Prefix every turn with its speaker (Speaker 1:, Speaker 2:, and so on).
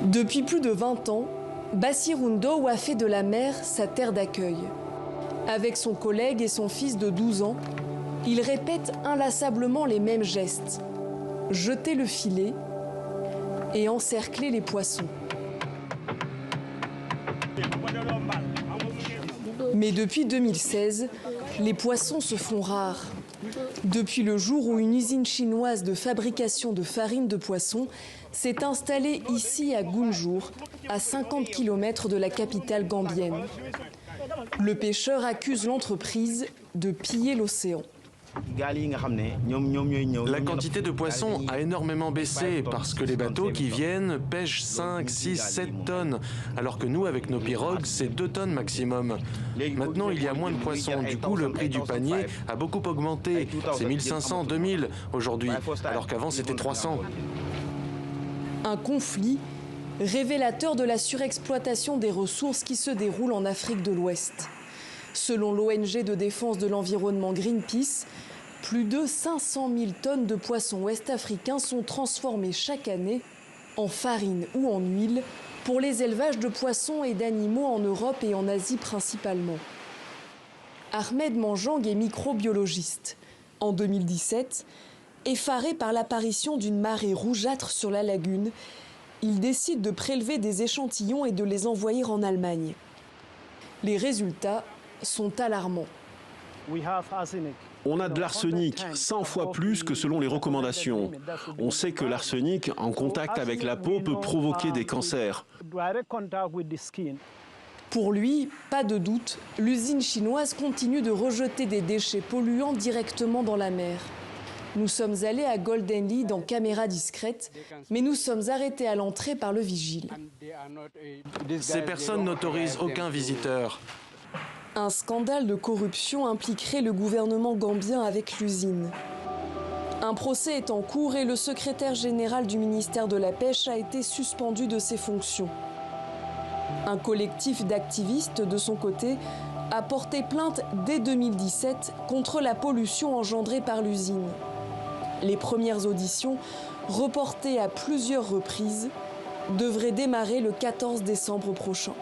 Speaker 1: Depuis plus de 20 ans, Bassirou Ndao a fait de la mer sa terre d'accueil. Avec son collègue et son fils de 12 ans, il répète inlassablement les mêmes gestes. Jeter le filet et encercler les poissons. Mais depuis 2016, les poissons se font rares. Depuis le jour où une usine chinoise de fabrication de farine de poisson s'est installée ici à Gunjur, à 50 km de la capitale gambienne. Le pêcheur accuse l'entreprise de piller l'océan.
Speaker 2: La quantité de poissons a énormément baissé parce que les bateaux qui viennent pêchent 5, 6, 7 tonnes, alors que nous, avec nos pirogues, c'est 2 tonnes maximum. Maintenant, il y a moins de poissons, du coup, le prix du panier a beaucoup augmenté. C'est 1500, 2000 aujourd'hui, alors qu'avant, c'était 300.
Speaker 1: Un conflit révélateur de la surexploitation des ressources qui se déroule en Afrique de l'Ouest. Selon l'ONG de défense de l'environnement Greenpeace, plus de 500 000 tonnes de poissons ouest-africains sont transformées chaque année en farine ou en huile pour les élevages de poissons et d'animaux en Europe et en Asie principalement. Ahmed Manjang est microbiologiste. En 2017, effaré par l'apparition d'une marée rougeâtre sur la lagune, il décide de prélever des échantillons et de les envoyer en Allemagne. Les résultats sont alarmants.
Speaker 3: On a de l'arsenic, 100 fois plus que selon les recommandations. On sait que l'arsenic, en contact avec la peau, peut provoquer des cancers.
Speaker 1: Pour lui, pas de doute, l'usine chinoise continue de rejeter des déchets polluants directement dans la mer. Nous sommes allés à Golden Lead en caméra discrète, mais nous sommes arrêtés à l'entrée par le vigile.
Speaker 2: Ces personnes n'autorisent aucun visiteur.
Speaker 1: Un scandale de corruption impliquerait le gouvernement gambien avec l'usine. Un procès est en cours et le secrétaire général du ministère de la Pêche a été suspendu de ses fonctions. Un collectif d'activistes, de son côté, a porté plainte dès 2017 contre la pollution engendrée par l'usine. Les premières auditions, reportées à plusieurs reprises, devraient démarrer le 14 décembre prochain.